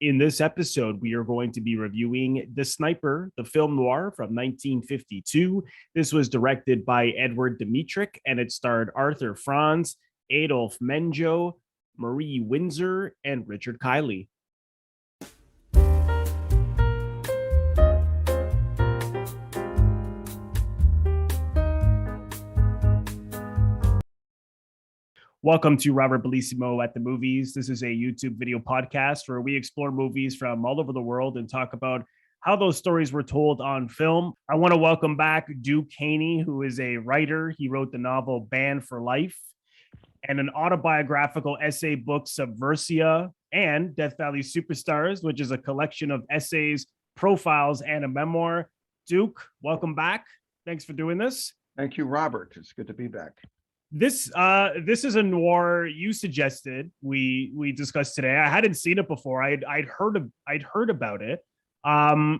In this episode, we are going to be reviewing The Sniper, the film noir from 1952. This was directed by Edward Dmytryk, and it starred Arthur Franz, Adolphe Menjou, Marie Windsor, and Richard Kiley. Welcome to Robert Bellissimo at the Movies. This is a YouTube video podcast where we explore movies from all over the world and talk about how those stories were told on film. I want to welcome back Duke Haney, who is a writer. He wrote the novel Banned for Life and an autobiographical essay book, Subversia, and Death Valley Superstars, which is a collection of essays, profiles, and a memoir. Duke, welcome back. Thanks for doing this. Thank you, Robert. It's good to be back. This is a noir you suggested we discussed today. I hadn't seen it before. I'd heard about it, and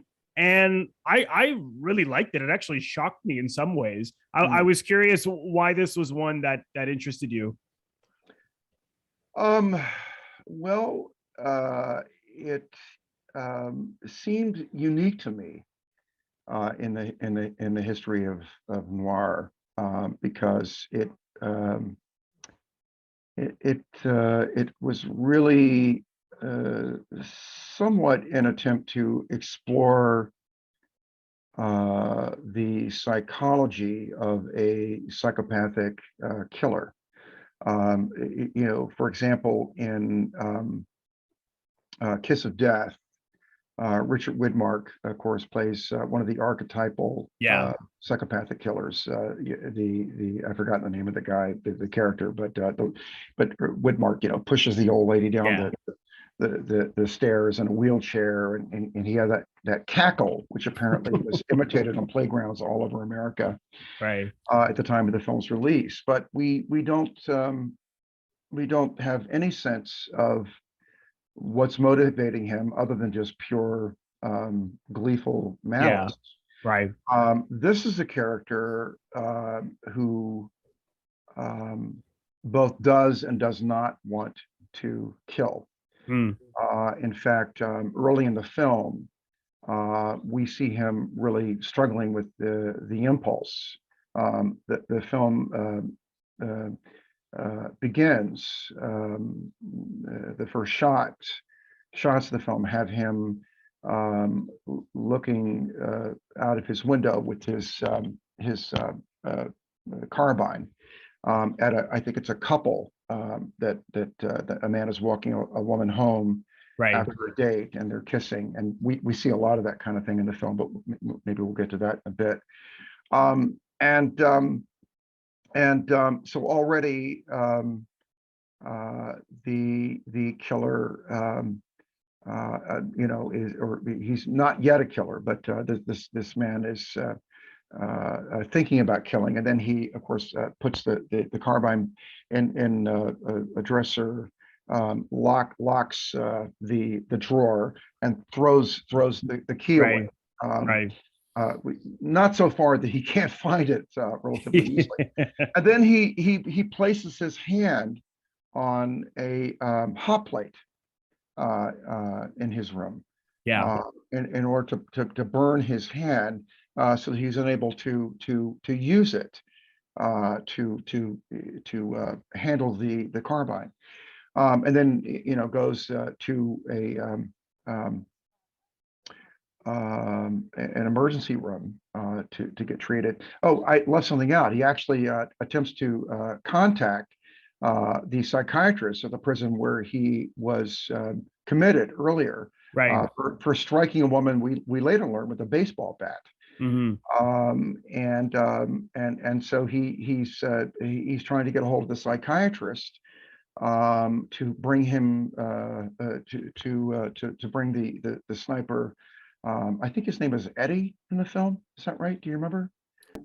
I really liked it. It actually shocked me in some ways. I was curious why this was one that interested you. Well, it seemed unique to me in the history of noir because it was really somewhat an attempt to explore the psychology of a psychopathic killer. For example, in Kiss of Death, Richard Widmark, of course, plays one of the archetypal psychopathic killers. I've forgotten the name of the guy, the character, but Widmark, pushes the old lady down the stairs in a wheelchair, and he had that cackle, which apparently was imitated on playgrounds all over America, right, at the time of the film's release. But we don't have any sense of what's motivating him other than just pure gleeful malice. Right. This is a character who both does and does not want to kill. In fact, early in the film, we see him really struggling with the impulse. The film begins, the first shots of the film have him looking out of his window with his carbine at I think it's a couple that a man is walking a woman home after a date, and they're kissing, and we see a lot of that kind of thing in the film, but maybe we'll get to that in a bit. So already the killer he's not yet a killer, but this man is thinking about killing, and then he of course puts the carbine in a dresser, locks the drawer, and throws the key away. Not so far that he can't find it relatively easily. And then he places his hand on a hot plate in his room, in order to burn his hand, so that he's unable to use it to handle the carbine, and then goes to an emergency room to get treated. Oh, I left something out. He actually attempts to contact the psychiatrist at the prison where he was committed earlier, for striking a woman, we later learned, with a baseball bat. And so he's trying to get a hold of the psychiatrist to bring him to bring the sniper. I think his name is Eddie in the film. Is that right? Do you remember?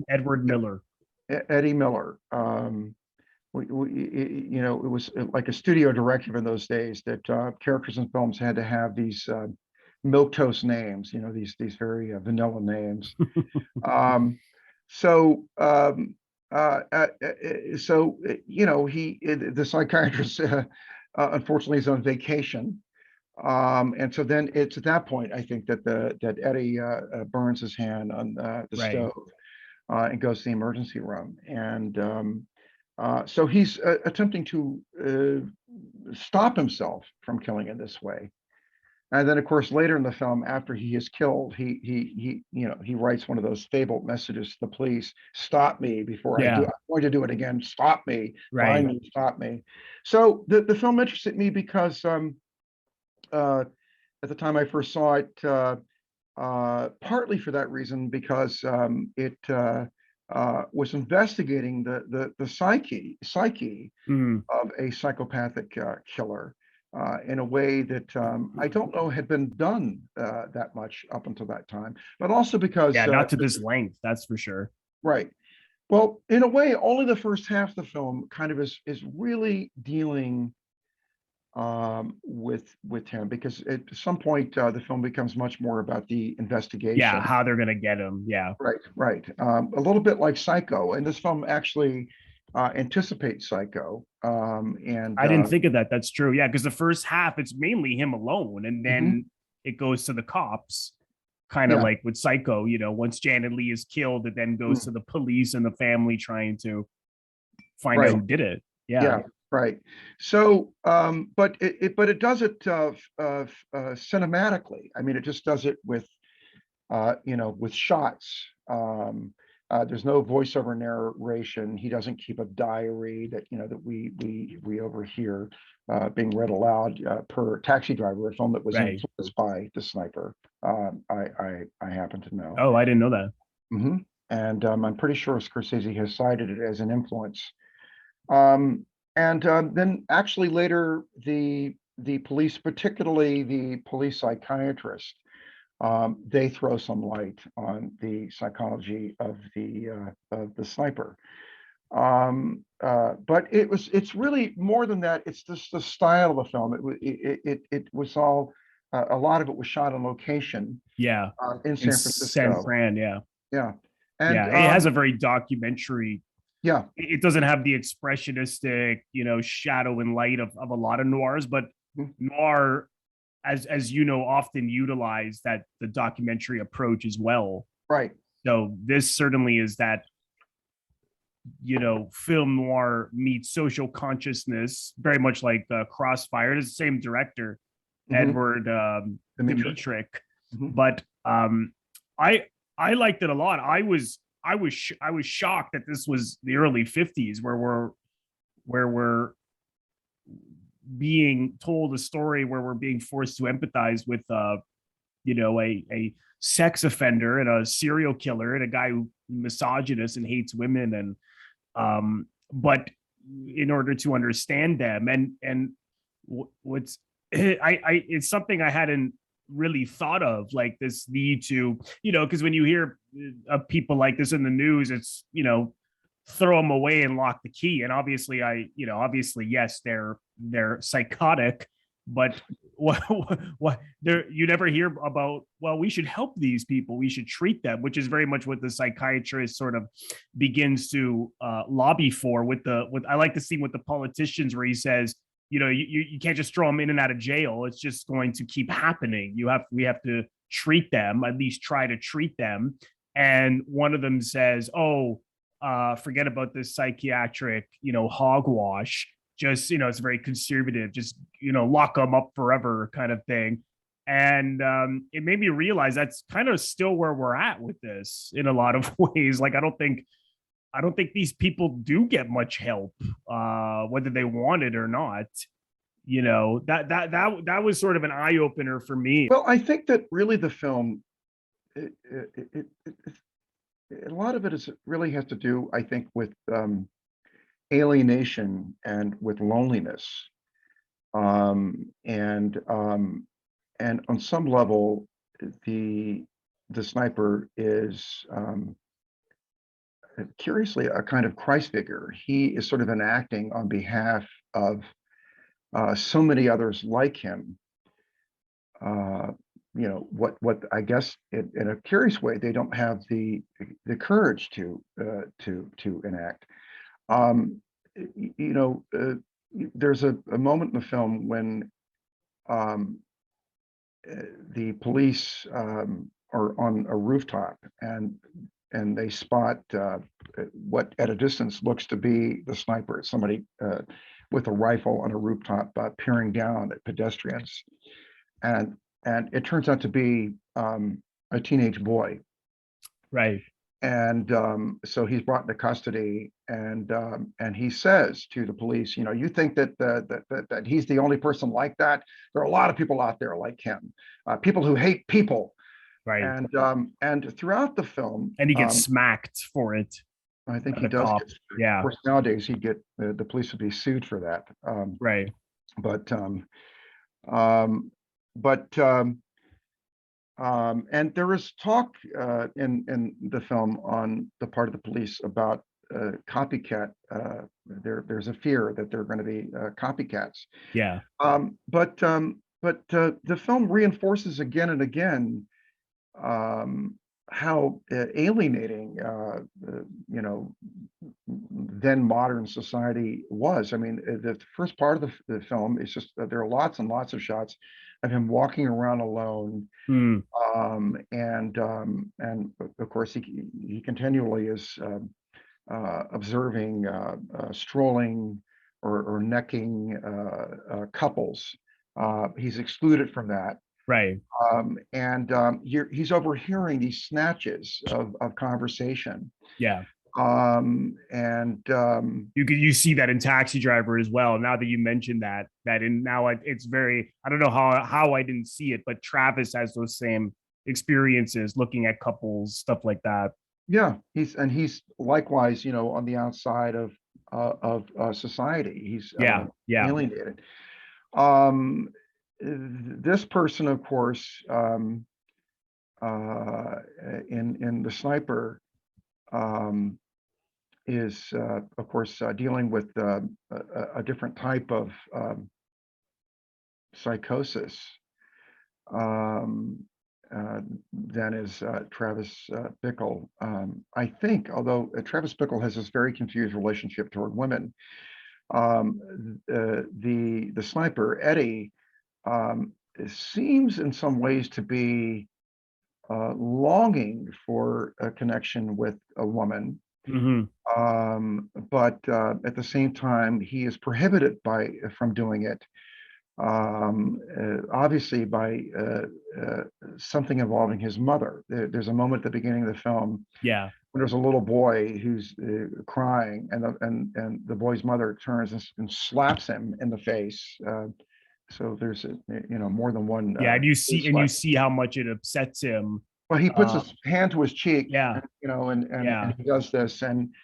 Edward Miller. Eddie Miller. It was like a studio directive in those days that characters in films had to have these milquetoast names, these very vanilla names. The psychiatrist unfortunately is on vacation, And so then it's at that point, I think, that Eddie burns his hand on the Right. stove and goes to the emergency room. And so he's attempting to stop himself from killing in this way. And then, of course, later in the film, after he is killed, he writes one of those fabled messages to the police: "Stop me before I do. Yeah. I'm going to do it again. Stop me. Find Right. me. Stop me." So the film interested me because at the time I first saw it, partly for that reason, because it was investigating the psyche Mm. of a psychopathic killer in a way that I don't know had been done that much up until that time, but also because Yeah, not to this length, that's for sure. right. Well, in a way, only the first half of the film kind of is really dealing with him, because at some point the film becomes much more about the Yeah, investigation. how they're gonna get him. Yeah. Right, right. A little bit like Psycho, and this film actually anticipates Psycho. And I didn't think of that. That's true. Yeah, because the first half it's mainly him alone, and mhm, then it goes to the cops, kind of yeah, like with Psycho. Once Janet Leigh is killed, it then goes mm, to the police and the family trying to find out right, who did it. Yeah. yeah, right. So, but it does it cinematically. I mean, it just does it with shots. There's no voiceover narration. He doesn't keep a diary that we overhear being read aloud per Taxi Driver, a film that was Right. influenced by The Sniper. I happen to know. Oh, I didn't know that. Hmm. And I'm pretty sure Scorsese has cited it as an influence. Um, and then actually later the police, particularly the police psychiatrist, they throw some light on the psychology of the sniper. But it's really more than that. It's just the style of the film. It was all a lot of it was shot on location Yeah. in In San San Francisco. Fran. Yeah. Yeah, and Yeah. It has a very documentary. yeah, It doesn't have the expressionistic, shadow and light of a lot of noirs, but mhm, noir, as often utilize that the documentary approach as well. right, So this certainly is that, film noir meets social consciousness, very much like Crossfire. It is the same director, mhm, Edward Dmytryk. Dmytryk, Mhm, but I I liked it a lot. I was shocked that this was the early 50s, where we're being told a story where we're being forced to empathize with a sex offender and a serial killer and a guy who misogynist and hates women, and but in order to understand them, and what's it's something I hadn't really thought of, like this need to, because when you hear of people like this in the news, it's, throw them away and lock the key. And obviously, yes, they're psychotic, but what there, you never hear about, well, we should help these people, we should treat them, which is very much what the psychiatrist sort of begins to lobby for with I like the scene with the politicians where he says, you can't just throw them in and out of jail, it's just going to keep happening, we have to treat them, at least try to treat them. And one of them says, oh, forget about this psychiatric, hogwash. Just, it's very conservative. Just, lock them up forever kind of thing. And it made me realize that's kind of still where we're at with this in a lot of ways. Like, I don't think these people do get much help, whether they want it or not. That was sort of an eye opener for me. Well, I think that really the film, it, it, it, it, a lot of it is really has to do, I think, with alienation and with loneliness. And on some level, the the sniper is curiously a kind of Christ figure. He is sort of enacting on behalf of so many others like him. Uh, what I guess in a curious way they don't have the courage to enact. Um, you know, there's a moment in the film when um, the police are on a rooftop, and they spot what at a distance looks to be the sniper, somebody with a rifle on a rooftop peering down at pedestrians, and it turns out to be a teenage boy. Right. And so he's brought into custody, and he says to the police, you think that he's the only person like that? There are a lot of people out there like him, people who hate people. Right. And throughout the film, And he gets smacked for it. I think by he the does cop. get sued. Yeah. Of course, nowadays he'd get the police would be sued for that. Right. But but and there is talk in the film on the part of the police about copycat. There's a fear that there are going to be copycats. Yeah. But the film reinforces again and again how alienating then modern society was. I mean, the first part of the film is just there are lots and lots of shots of him walking around alone, Hmm. and of course he continually is observing strolling or necking couples. He's excluded from that. Right. He's overhearing these snatches of conversation. Yeah. And You see that in Taxi Driver as well. Now that you mentioned that it's very, I don't know how I didn't see it, but Travis has those same experiences looking at couples, stuff like that. yeah, he's likewise, on the outside of society. He's Yeah. Yeah. alienated. This person, of course, in the sniper, is of course dealing with a different type of psychosis than is Travis Bickle. I think, although Travis Bickle has this very confused relationship toward women, the sniper Eddie seems in some ways to be longing for a connection with a woman. Mm-hmm. But at the same time, he is prohibited from doing it, obviously by something involving his mother. There's a moment at the beginning of the film, Yeah. when there's a little boy who's crying, and the boy's mother turns and slaps him in the face. So there's more than one. Yeah, and you see how much it upsets him. Well, he puts his hand to his cheek. Yeah. And he does this, and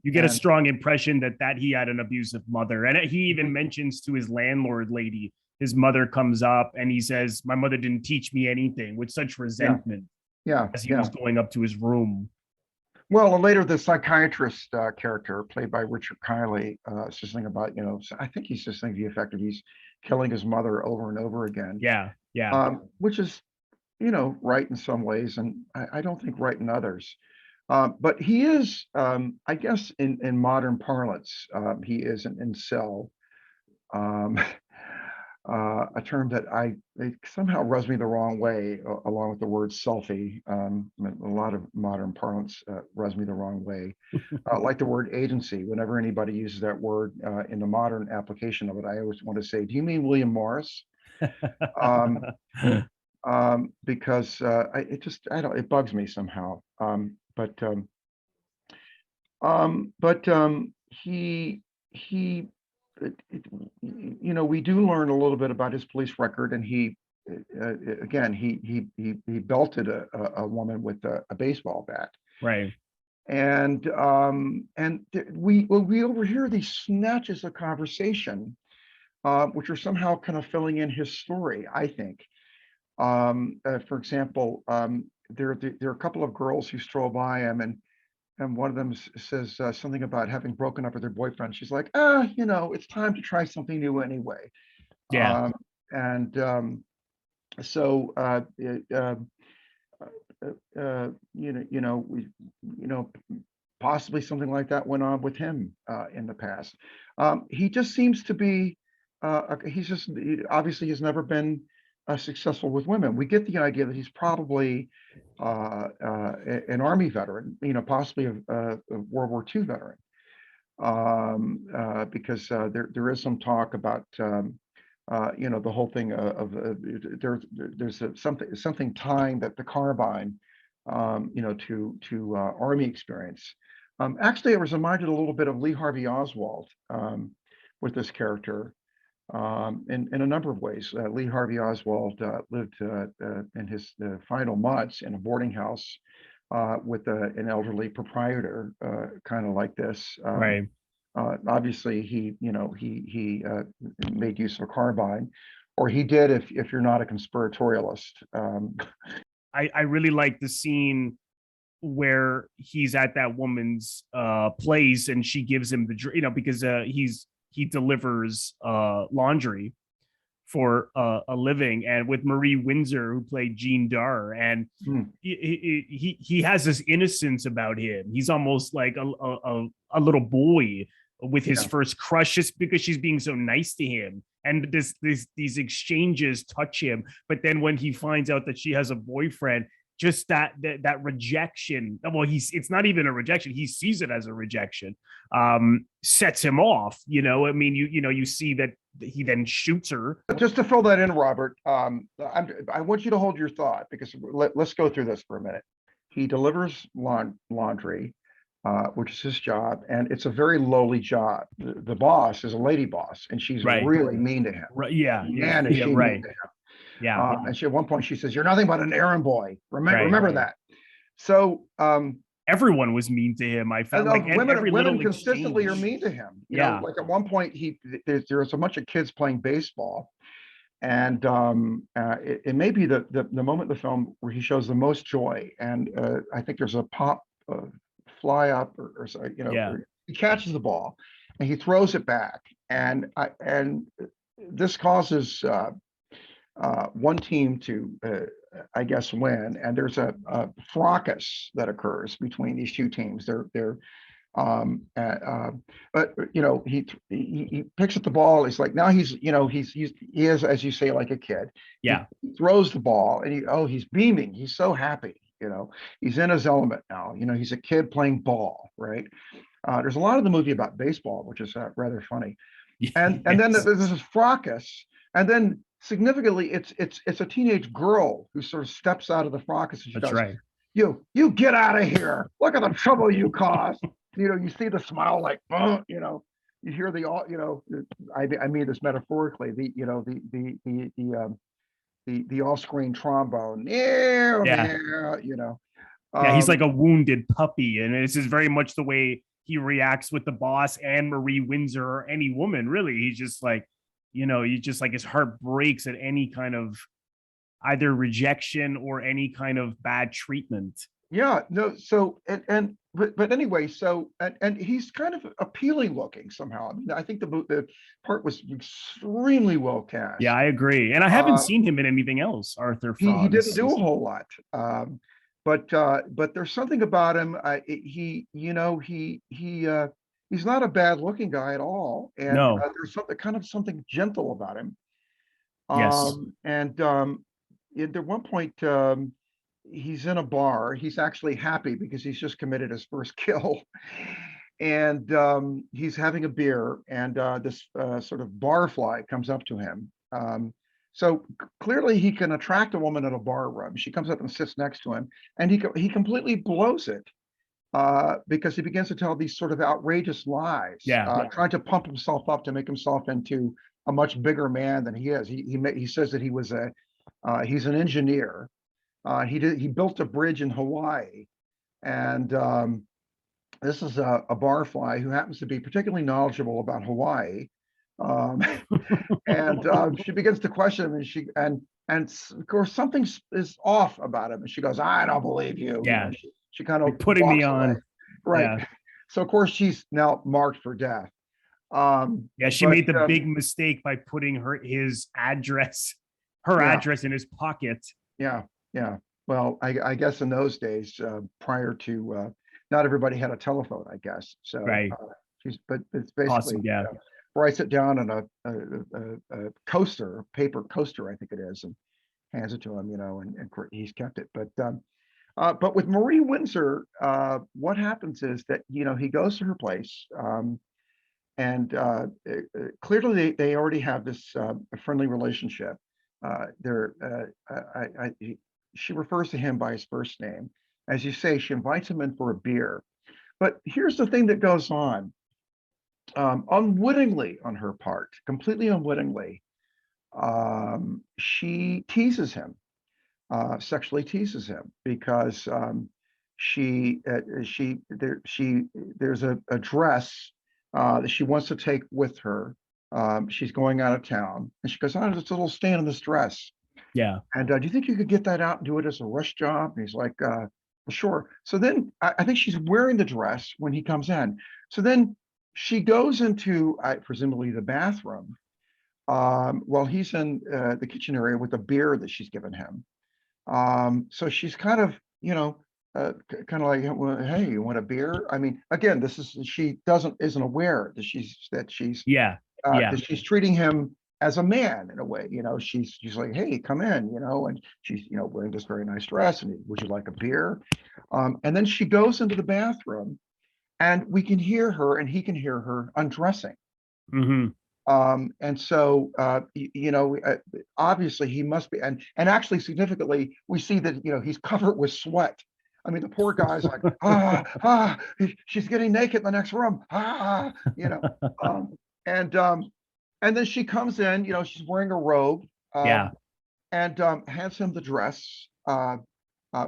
you get a strong impression that he had an abusive mother, and he even mentions to his landlord lady, his mother comes up and he says, "My mother didn't teach me anything," with such resentment. Yeah. As he was going up to his room. Well, and later the psychiatrist character played by Richard Kiley says something about, I think he's just thinking the effect of he's killing his mother over and over again. Yeah. Yeah. Which is, right in some ways, and I don't think right in others. But he is, I guess, in modern parlance, he is an incel, a term that it somehow rubs me the wrong way, along with the word selfie. A lot of modern parlance rubs me the wrong way. Like the word agency, whenever anybody uses that word in the modern application of it, I always want to say, do you mean William Morris? Because it bugs me somehow. We do learn a little bit about his police record, and he belted a woman with a baseball bat. Right. And we overhear these snatches of conversation, which are somehow kind of filling in his story, I think. For example, there are a couple of girls who stroll by him, and one of them says something about having broken up with her boyfriend. She's like, it's time to try something new anyway. Yeah. Possibly something like that went on with him in the past. He just seems to be, obviously has never been successful with women. We get the idea that he's probably an Army veteran, possibly a World War II veteran, because there is some talk about the whole thing there's something tying that the carbine to Army experience. Actually, I was reminded a little bit of Lee Harvey Oswald with this character. In a number of ways. Lee Harvey Oswald lived in his final months in a boarding house with an elderly proprietor, kind of like this. Right. Obviously, he made use of a carbine, or he did if you're not a conspiratorialist. I really like the scene where he's at that woman's place and she gives him the because he delivers laundry for a living, and with Marie Windsor, who played Jean Darr, and he has this innocence about him. He's almost like a little boy with his first crush, just because she's being so nice to him. And these exchanges touch him. But then when he finds out that she has a boyfriend, just that rejection, well, it's not even a rejection, he sees it as a rejection, sets him off. I mean, you see that he then shoots her. Just to fill that in, Robert, I want you to hold your thought, because let's go through this for a minute. He delivers laundry, which is his job, and it's a very lowly job. The boss is a lady boss, and she's really mean to him. Right? Yeah. Man, is she mean to him. Yeah. And at one point she says, "You're nothing but an errand boy." Remember that. So everyone was mean to him. I felt like women consistently are mean to him. You know, like at one point there's a bunch of kids playing baseball, and it may be the moment in the film where he shows the most joy. And I think there's a pop fly up or he catches the ball and he throws it back, and this causes one team to I guess win, and there's a fracas that occurs between these two teams. But he picks up the ball. He's like, now he is, as you say, like a kid. Yeah. He throws the ball and he's beaming. He's so happy. He's in his element now. He's a kid playing ball, right? There's a lot of the movie about baseball, which is rather funny. And then there's this fracas, and then significantly, it's a teenage girl who sort of steps out of the fracas, and she goes, right. You get out of here! Look at the trouble you caused. You see the smile, like, you hear I mean this metaphorically. The off-screen trombone. He's like a wounded puppy, and this is very much the way he reacts with the boss and Marie Windsor, or any woman, really. He's just like, his heart breaks at any kind of either rejection or any kind of bad treatment. Yeah, no. So but anyway, and he's kind of appealing looking somehow. I mean, I think the part was extremely well cast. Yeah, I agree, and I haven't seen him in anything else. Arthur Franz. He didn't do a whole lot, but there's something about him. He's not a bad looking guy at all, and there's something gentle about him. Yes. And at one point, he's in a bar. He's actually happy because he's just committed his first kill, and he's having a beer, and this sort of barfly comes up to him. So clearly he can attract a woman at a bar room. She comes up and sits next to him, and he completely blows it. Because he begins to tell these sort of outrageous lies, trying to pump himself up to make himself into a much bigger man than he is. He says that he's an engineer. He built a bridge in Hawaii, and this is a barfly who happens to be particularly knowledgeable about Hawaii. And she begins to question him, and of course something is off about him, and she goes, "I don't believe you." Yeah. She kind of putting me on away. Right. Yeah. So of course she's now marked for death. She made the big mistake by putting her address in his pocket. Yeah. Well, I guess in those days, prior to not everybody had a telephone, I guess. So right. But it's basically writes it down on a coaster, paper coaster, I think it is, and hands it to him, and he's kept it. But with Marie Windsor, what happens is that, he goes to her place, and clearly they already have this friendly relationship. She refers to him by his first name. As you say, she invites him in for a beer. But here's the thing that goes on. Unwittingly on her part, completely unwittingly, she teases him, sexually teases him, because there's a dress that she wants to take with her. She's going out of town, and she goes, "Oh, there's a little stain on this dress. Yeah. And do you think you could get that out and do it as a rush job?" And he's like, "Well, sure." So then I think she's wearing the dress when he comes in. So then she goes into presumably the bathroom, while he's in the kitchen area with a beer that she's given him. So she's kind of, kind of like, "Well, hey, you want a beer?" I mean, again, she isn't aware that she's Yeah. that she's treating him as a man in a way. She's like, "Hey, come in," and she's, wearing this very nice dress, and would you like a beer? And then she goes into the bathroom, and we can hear her, and he can hear her undressing. Mm-hmm. And so, obviously he must be, and actually significantly, we see that, he's covered with sweat. I mean, the poor guy's like, she's getting naked in the next room. And then she comes in, she's wearing a robe, Yeah. and hands him the dress,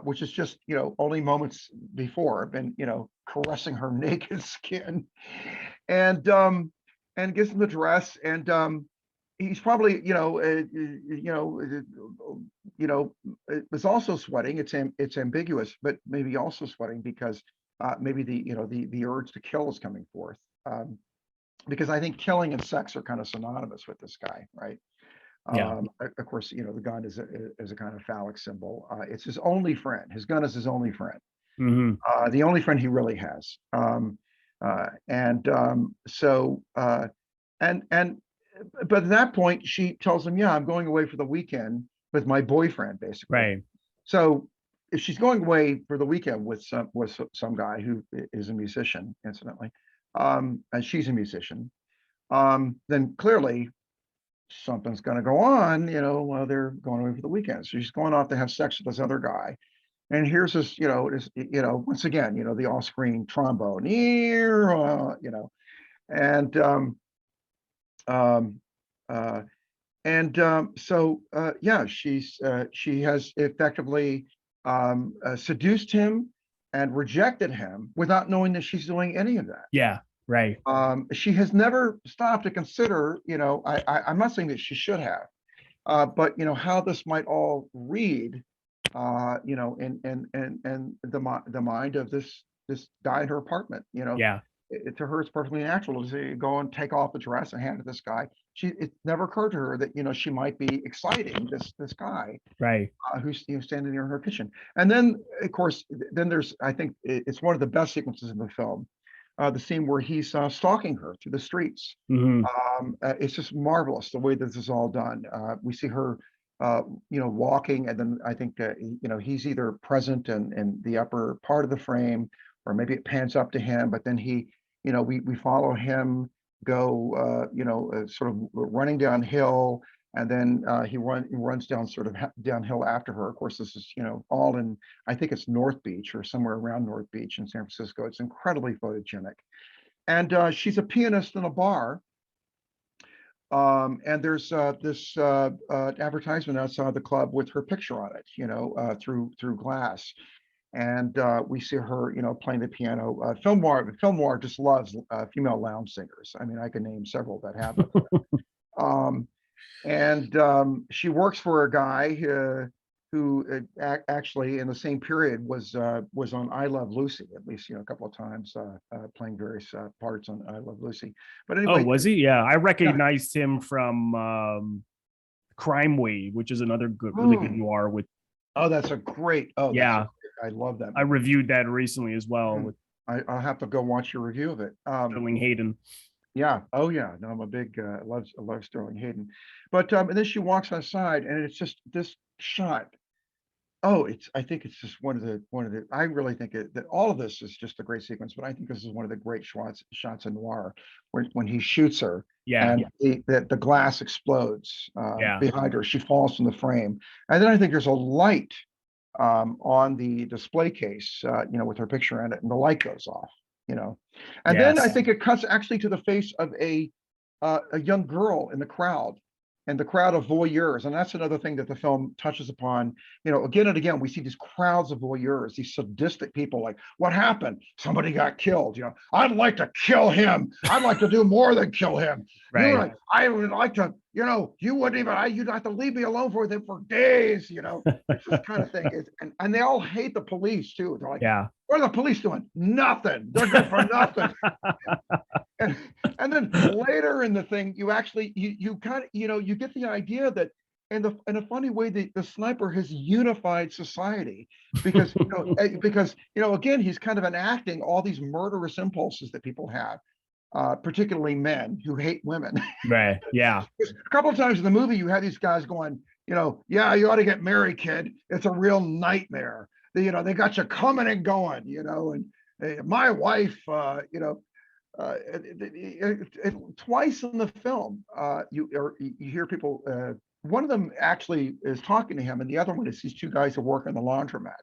which is just, only moments before been, caressing her naked skin, and gives him the dress, and he's probably, was also sweating. It's ambiguous, but maybe also sweating because maybe the urge to kill is coming forth. Because I think killing and sex are kind of synonymous with this guy, right? Yeah. Of course, the gun is a kind of phallic symbol. It's his only friend. His gun is his only friend. Mm-hmm. The only friend he really has. But at that point, she tells him, "Yeah, I'm going away for the weekend with my boyfriend," basically. Right. So if she's going away for the weekend with some guy who is a musician, incidentally, and she's a musician, then clearly something's going to go on, while they're going away for the weekend. So she's going off to have sex with this other guy. And here's this, once again, the off-screen trombone, and she has effectively seduced him and rejected him without knowing that she's doing any of that. Yeah. Right. She has never stopped to consider, I'm not saying that she should have, but how this might all read, in the mind of this guy in her apartment. Yeah. To her, it's perfectly natural to go and take off the dress and hand it to this guy. It never occurred to her that she might be exciting this guy, Right. who's standing near her kitchen. And then, of course, there's, I think it's one of the best sequences in the film, the scene where he's stalking her through the streets. Mm-hmm. It's just marvelous the way that this is all done. We see her, walking, and then I think he's either present in the upper part of the frame, or maybe it pans up to him, but then we follow him go, sort of running downhill, and then he runs down sort of downhill after her. Of course, this is all in, I think it's North Beach or somewhere around North Beach in San Francisco. It's incredibly photogenic, and she's a pianist in a bar. And there's this advertisement outside the club with her picture on it, through glass. And we see her, playing the piano. Film Noir just loves female lounge singers. I mean, I can name several that have it. And she works for a guy who actually in the same period was on I Love Lucy, at least a couple of times, playing various parts on I Love Lucy. But anyway, Oh, was he? Yeah, I recognized him from Crime Wave, which is another really good noir with. Oh, that's a great. Oh, yeah, I love that movie. I reviewed that recently as well. With I'll have to go watch your review of it. Sterling Hayden. Yeah. Oh yeah. No, I'm a big I love Sterling Hayden. But and then she walks outside and it's just this shot. Oh, I think it's just one of the I really think that all of this is just a great sequence, but I think this is one of the great shots in noir when he shoots her Yeah, and the glass explodes yeah, behind her. She falls from the frame. And then I think there's a light on the display case, with her picture in it, and the light goes off, you know. And then I yes, think it cuts actually to the face of a young girl in the crowd, and the crowd of voyeurs. And that's another thing that the film touches upon. Again and again, we see these crowds of voyeurs, these sadistic people like, what happened? Somebody got killed. I'd like to kill him. I'd like to do more than kill him. right. I would like to, you wouldn't even, you'd have to leave me alone for them for days. It's this kind of thing. And they all hate the police too. They're like, Yeah, what are the police doing? Nothing. They're good for nothing. And then later in the thing, you actually you kind of you get the idea that in a funny way the sniper has unified society because again he's kind of enacting all these murderous impulses that people have, particularly men who hate women. right. Yeah, A couple of times in the movie you have these guys going, yeah, you ought to get married, kid. It's a real nightmare. They got you coming and going, and my wife, twice in the film, you hear people. One of them actually is talking to him, and the other one is these two guys who work in the laundromat.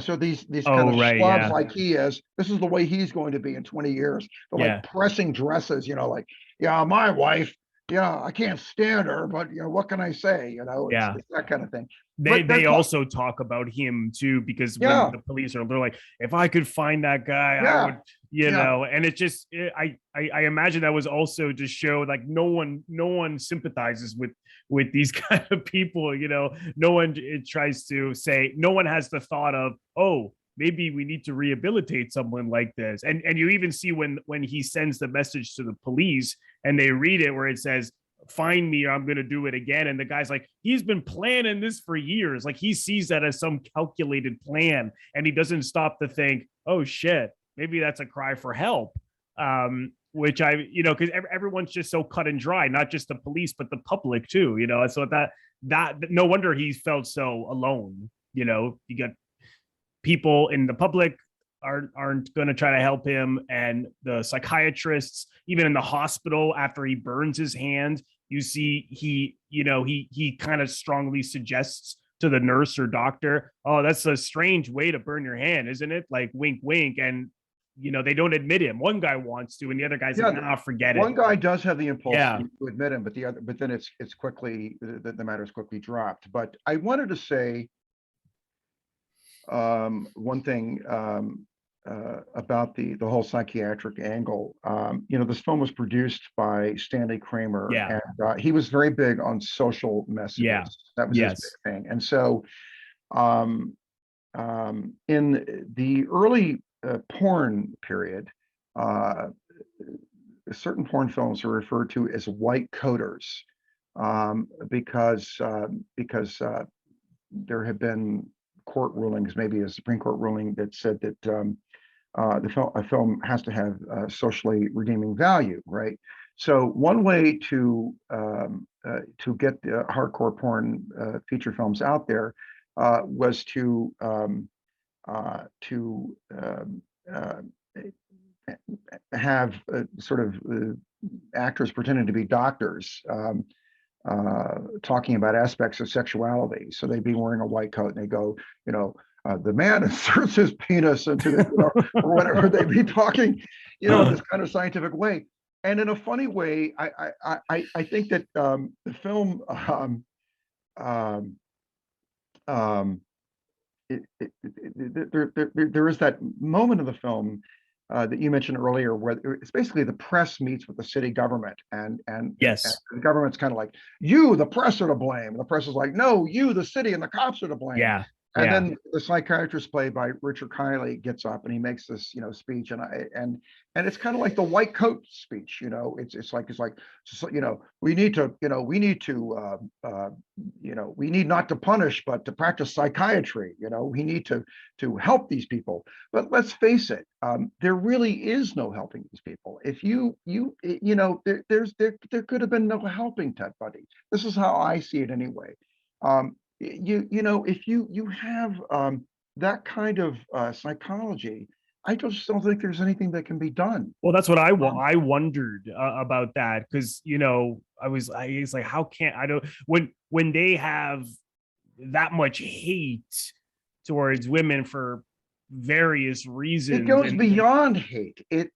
So these kind oh of right, schlubs yeah, like he is. This is the way he's going to be in 20 years. They're yeah. like pressing dresses, like, yeah, my wife, I can't stand her, but what can I say? Yeah, It's that kind of thing. they But they also talk about him too, because when yeah, the police are, they're like, if I could find that guy, I yeah, would, yeah, and it just I imagine that was also to show like no one sympathizes with these kind of people. No one, it tries to say, no one has the thought of, oh, maybe we need to rehabilitate someone like this. And you even see when he sends the message to the police and they read it, where it says, find me or I'm going to do it again. And the guy's like, he's been planning this for years. Like he sees that as some calculated plan, and he doesn't stop to think, oh shit, maybe that's a cry for help. Which because everyone's just so cut and dry, not just the police, but the public too, So that no wonder he felt so alone. You got people in the public aren't going to try to help him, and the psychiatrists, even in the hospital after he burns his hand, you see he kind of strongly suggests to the nurse or doctor, oh, that's a strange way to burn your hand, isn't it? Like wink wink. And they don't admit him. One guy wants to, and the other guy's like, nah, forget it. one guy does have the impulse Yeah, to admit him, but then it's quickly the matter is quickly dropped. But I wanted to say one thing about the whole psychiatric angle. This film was produced by Stanley Kramer, yeah, and he was very big on social messages. yeah, That was his yes, big thing. And so, in the early porn period, certain porn films are referred to as white coders, because there have been court rulings, maybe a Supreme Court ruling that said that a film has to have socially redeeming value, right? So one way to get the hardcore porn feature films out there was to have sort of actors pretending to be doctors, talking about aspects of sexuality. So they'd be wearing a white coat and they go, the man inserts his penis into the, or whatever. They'd be talking, in this kind of scientific way. And in a funny way, I think that the film, there is that moment of the film that you mentioned earlier, where it's basically the press meets with the city government, and yes, the government's kind of like, you, the press, are to blame. And the press is like, no, you, the city, and the cops are to blame. yeah, And then the psychiatrist played by Richard Kiley gets up and he makes this, speech, and it's kind of like the white coat speech. It's like we need to, we need not to punish, but to practice psychiatry. We need to help these people. But let's face it, there really is no helping these people. If there could have been no helping Ted Bundy. This is how I see it anyway. If you have that kind of psychology, I just don't think there's anything that can be done. Well, that's what I wondered about that, because I was like, how can I don't when they have that much hate towards women for various reasons. It goes beyond hate. It's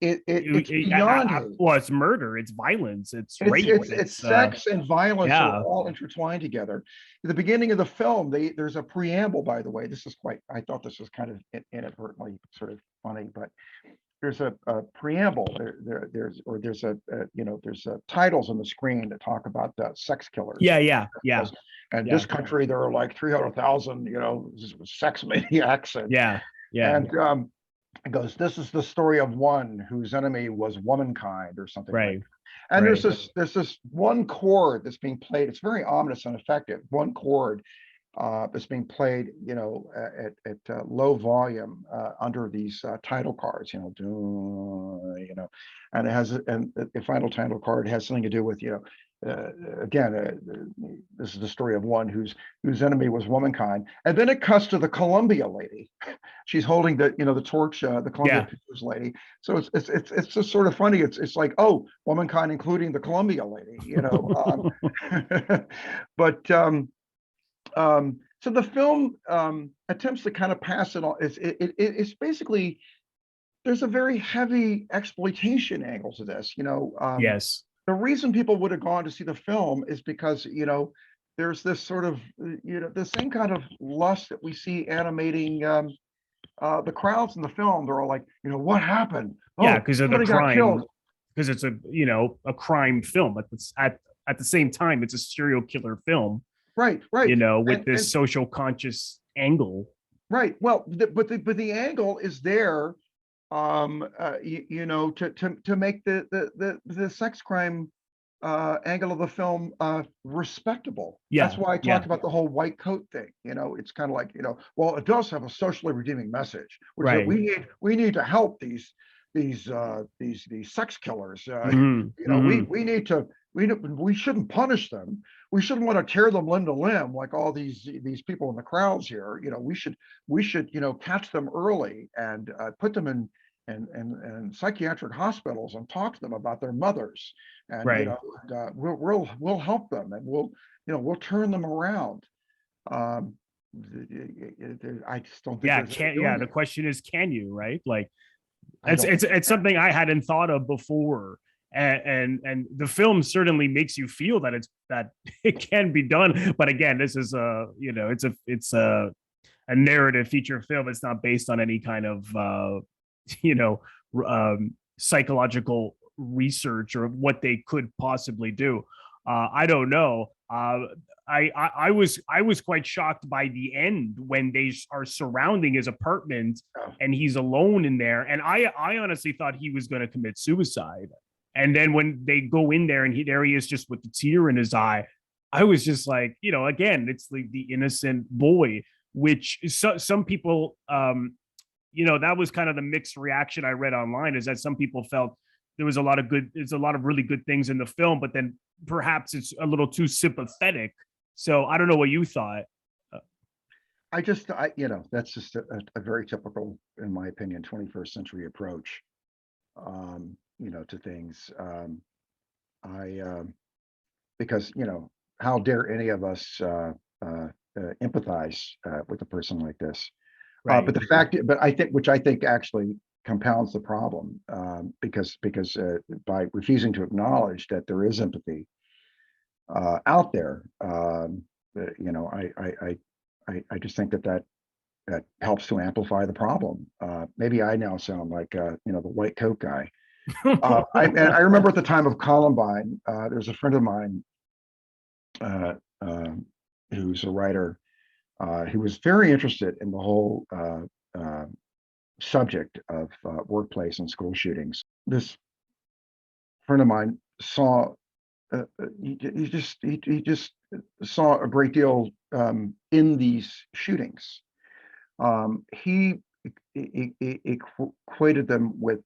beyond hate. Well, it's murder, it's violence, it's rape. It's sex and violence are all intertwined together. At the beginning of the film, there's a preamble, by the way. I thought this was kind of inadvertently sort of funny, but there's a preamble. There's titles on the screen that talk about sex killers. Yeah. And this country, there are like 300,000, sex maniacs. And it goes, this is the story of one whose enemy was womankind, or something. Right. Like that. And there's this one chord that's being played. It's very ominous and effective. One chord that's being played, at low volume under these title cards, and it has, and the final title card has something to do with, this is the story of one whose enemy was womankind. And then it cuts to the Columbia lady. She's holding the torch, the Columbia Pictures lady. So it's just sort of funny. It's like, oh, womankind, including the Columbia lady, But so the film attempts to kind of pass it on. It's basically, there's a very heavy exploitation angle to this, Yes. The reason people would have gone to see the film is because, there's this sort of, the same kind of lust that we see animating the crowds in the film. They're all like, what happened? Because of the crime. Because it's a crime film. At the same time, it's a serial killer film. Right. With this social conscious angle. Right. Well, but the angle is there, to make the sex crime angle of the film respectable. That's why I talked about the whole white coat thing. It's kind of like, well, it does have a socially redeeming message, which is that we need to help these sex killers. We shouldn't punish them. We shouldn't want to tear them limb to limb like all these people in the crowds here. We should catch them early and put them in psychiatric hospitals and talk to them about their mothers, and we'll help them, and we'll turn them around. I just don't think. The question is, can you? Right? Like, it's something I hadn't thought of before. And the film certainly makes you feel that it can be done, but again, this is it's a narrative feature film. It's not based on any kind of psychological research or what they could possibly do. I don't know. I was quite shocked by the end when they are surrounding his apartment and he's alone in there, and I honestly thought he was going to commit suicide. And then when they go in there and there he is just with the tear in his eye, I was just like, again, it's like the innocent boy, which some people, that was kind of the mixed reaction I read online, is that some people felt there's a lot of really good things in the film, but then perhaps it's a little too sympathetic. So I don't know what you thought. That's just a very typical, in my opinion, 21st century approach. To things. Because how dare any of us empathize with a person like this? Right. But I think actually compounds the problem, because by refusing to acknowledge that there is empathy out there, I just think that helps to amplify the problem. Maybe I now sound like the white coat guy. I remember at the time of Columbine, there's a friend of mine who's a writer He was very interested in the whole subject of workplace and school shootings. This friend of mine saw he just saw a great deal in these shootings. He equated them with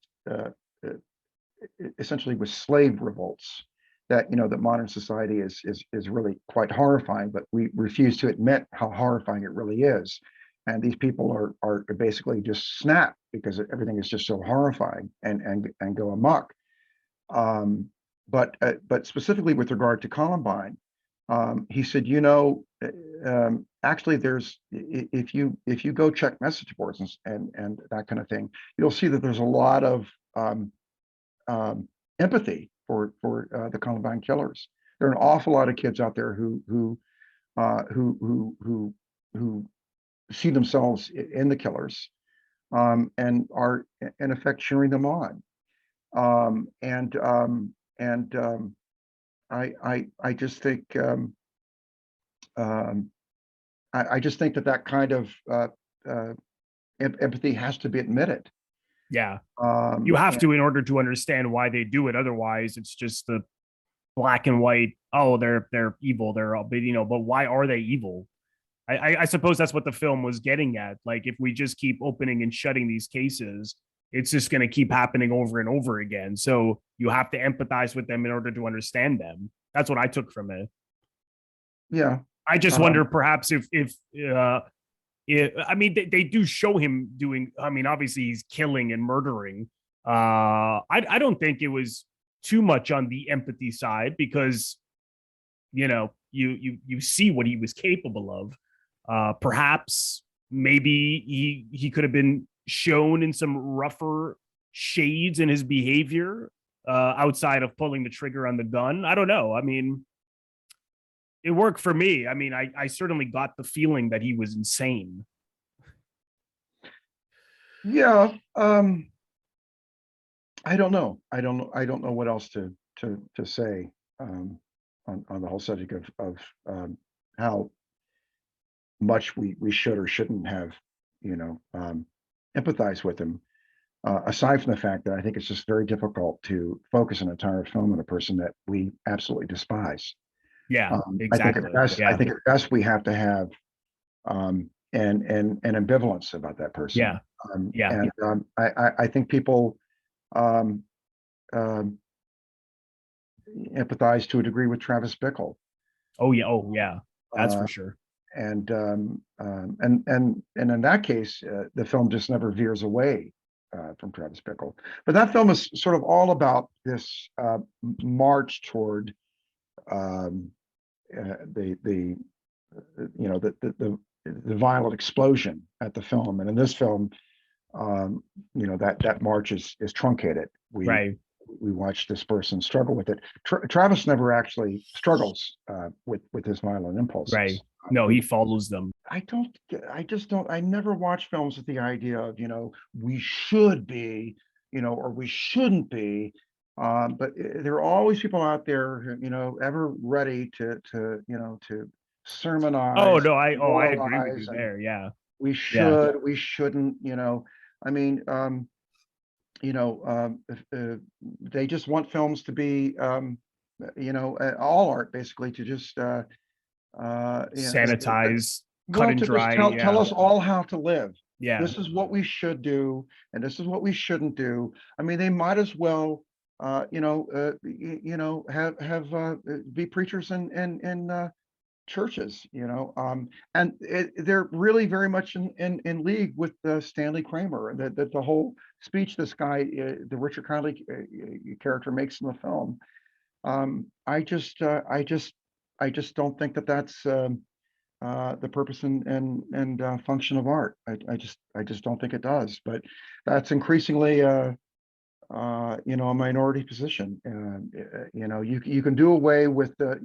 essentially with slave revolts that that modern society is really quite horrifying, but we refuse to admit how horrifying it really is. And these people are basically just snap because everything is just so horrifying and go amok. But specifically with regard to Columbine, he said, actually, if you go check message boards and that kind of thing, you'll see that there's a lot of empathy for the Columbine killers. There are an awful lot of kids out there who see themselves in the killers, and are in effect cheering them on. I just think I just think that kind of empathy has to be admitted. Yeah, you have to in order to understand why they do it. Otherwise, it's just the black and white. Oh, they're evil. They're all, but why are they evil? I suppose that's what the film was getting at. Like, if we just keep opening and shutting these cases, it's just going to keep happening over and over again. So you have to empathize with them in order to understand them. That's what I took from it. Yeah. I just wonder perhaps if I mean, they do show him doing, I mean, obviously he's killing and murdering. I don't think it was too much on the empathy side, because, you see what he was capable of. Perhaps maybe he could have been shown in some rougher shades in his behavior, outside of pulling the trigger on the gun. I don't know. I mean, it worked for me. I mean, I certainly got the feeling that he was insane. Yeah. I don't know. I don't know what else to say on the whole subject of how much we should or shouldn't have, empathize with him. Aside from the fact that I think it's just very difficult to focus an entire film on a person that we absolutely despise. Yeah, exactly. I think at best we have to have an ambivalence about that person. Yeah. I think people empathize to a degree with Travis Bickle. Oh yeah, that's for sure. And in that case, the film just never veers away from Travis Bickle. But that film is sort of all about this march toward the violent explosion at the film. And in this film, that march is truncated. We watch this person struggle with it. Travis never actually struggles with his violent impulses. Right. No, he follows them. I never watch films with the idea of, we should be, or we shouldn't be. But there are always people out there who, ever ready to sermonize. Oh no, I agree with you there. Yeah. We should, we shouldn't, I mean, they just want films to be, all art basically, to just sanitize, cut and dry. Tell us all how to live. Yeah. This is what we should do, and this is what we shouldn't do. I mean, they might as well, have be preachers in churches, and they're really very much in league with Stanley Kramer. That the whole speech this guy, the Richard Kiley character, makes in the film. I just don't think that that's the purpose and function of art. I just don't think it does. But that's increasingly a minority position. You can do away with the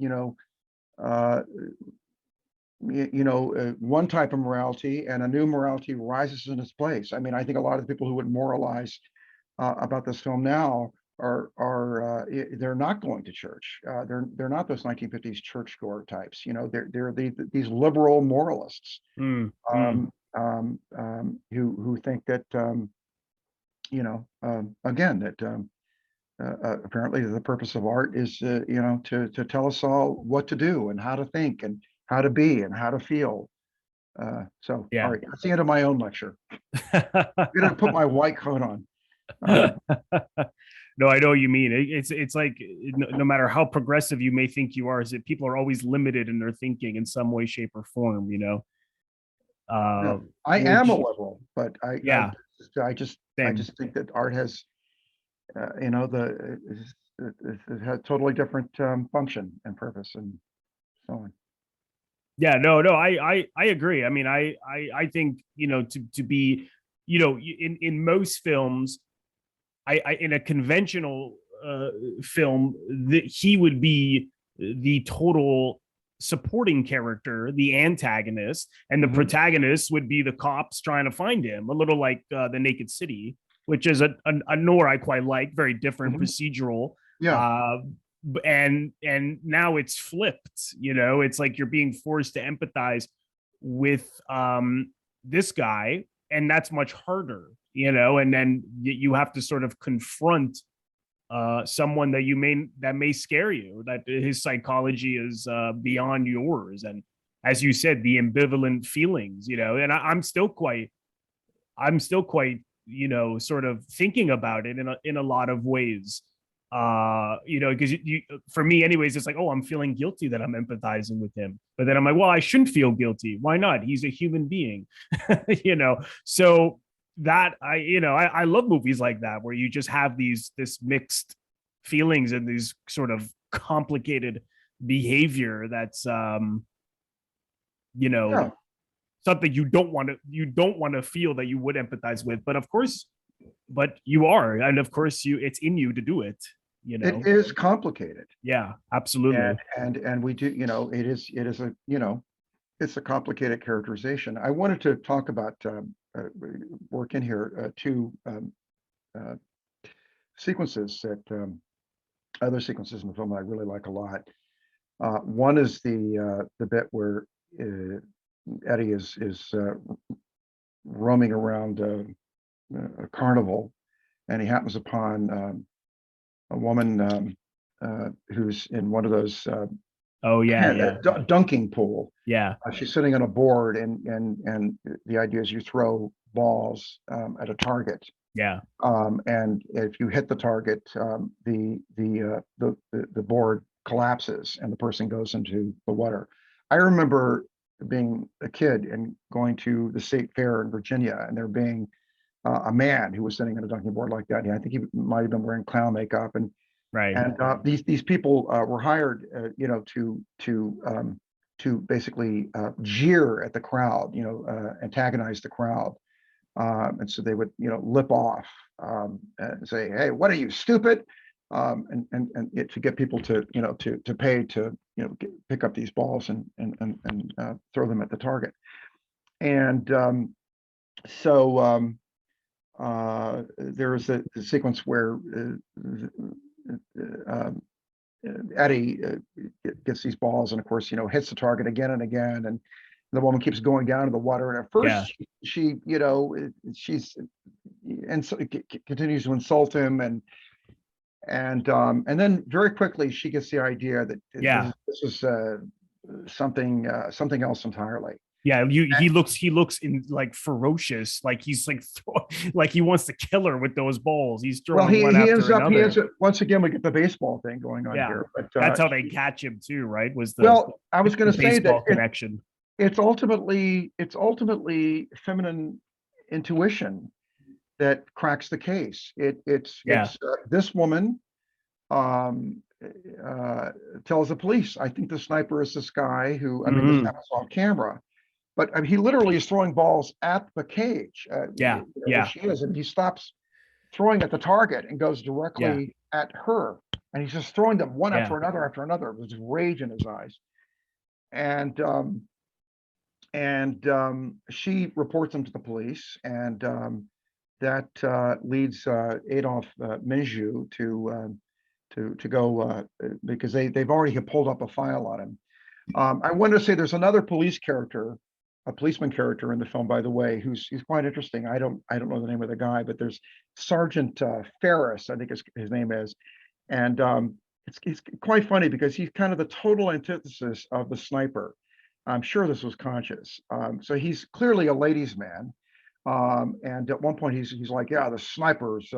one type of morality, and a new morality rises in its place. I mean, I think a lot of the people who would moralize about this film now they're not going to church. They're not those 1950s churchgoer types. They're these liberal moralists Mm, mm. who think that again, that apparently the purpose of art is to tell us all what to do and how to think and how to be and how to feel. All Yeah. right, that's the end of my own lecture. I'm gonna put my white coat on. Uh, No, I know what you mean. It's like no matter how progressive you may think you are, is that people are always limited in their thinking in some way, shape, or form. no, I am a Which liberal, but yeah, I just same. think that art has it has totally different function and purpose and so on. Yeah, no, I agree. I mean, I think to be in most films, I in a conventional film that he would be the total supporting character, the antagonist, and the Mhm. protagonist would be the cops trying to find him. A little like the Naked City, which is a noir I quite like, very different Mhm. procedural. Yeah. Uh, and now it's flipped. It's like you're being forced to empathize with this guy, and that's much harder. And then you have to sort of confront someone that may scare you, that his psychology is beyond yours, and as you said, the ambivalent feelings. And I'm still quite sort of thinking about it in a lot of ways. Because for me anyways, it's like, oh, I'm feeling guilty that I'm empathizing with him, but then I'm like, well, I shouldn't feel guilty. Why not? He's a human being. So that I love movies like that where you just have this mixed feelings and these sort of complicated behavior that's you know Yeah. something you don't want to feel that you would empathize with, but of course, but you are, and of course it's in you to do it. It is complicated. Yeah, And absolutely. we do, it's a complicated characterization. I wanted to talk about work in here two uh, sequences that other sequences in the film that I really like a lot. One is the bit where Eddie is roaming around a carnival, and he happens upon a woman who's in one of those Oh yeah, yeah, dunking pool. yeah, She's sitting on a board, and the idea is you throw balls at a target, yeah, and if you hit the target, the board collapses and the person goes into the water. I remember being a kid and going to the state fair in Virginia, and there being a man who was sitting on a dunking board like that. I think he might have been wearing clown makeup, and right, these people were hired, to basically jeer at the crowd, antagonize the crowd, and so they would, lip off and say, "Hey, what are you, stupid?" To get people to, to pay to, pick up these balls and throw them at the target. And so there is a sequence where um, Eddie gets these balls, and of course, hits the target again and again, and the woman keeps going down to the water. And at yeah, first, she's and so continues to insult him, and then very quickly she gets the idea that yeah, this is something else entirely. yeah. He looks in like ferocious, like he's like like he wants to kill her with those balls. He's Well, throwing one after he ends another. up, once again, we get the baseball thing going on Yeah, here, but that's how they catch him too, right? Was the well, I was going the to say that baseball connection. it's ultimately feminine intuition that cracks the case. Yeah, It's this woman um, tells the police, "I think the sniper is this guy who, I mean, this hmm, happens off camera, but I mean, he literally is throwing balls at the cage yeah, where yeah, she is, and he stops throwing at the target and goes yeah, directly at her, and he's just throwing them one yeah, after another with rage in his eyes, and she reports him to the police, and that leads Adolphe Menjou to go because they've already pulled up a file on him. I wanted to say there's another police character, a policeman character in the film, by the way, he's quite interesting. I don't know the name of the guy, but there's Sergeant Ferris, I think his name is, and it's quite funny because he's kind of the total antithesis of the sniper. I'm sure this was conscious. So he's clearly a ladies' man. And at one point he's like, yeah, the sniper's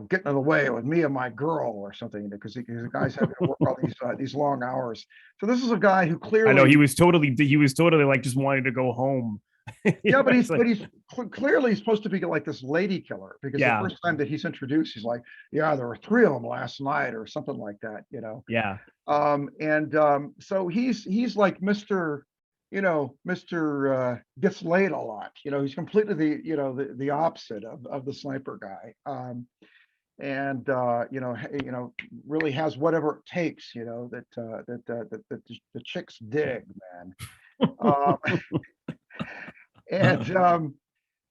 getting in the way with me and my girl or something, because the guy's having to work all these long hours. So this is a guy who clearly, I know he was totally like just wanting to go home. Yeah, but he's clearly supposed to be like this lady killer, because the first time that he's introduced, he's like, yeah, there were 3 of them last night or something like that, Yeah. So he's like Mr. Mr. Gets laid a lot. He's completely the opposite of the sniper guy. And really has whatever it takes, that the chicks dig, man. And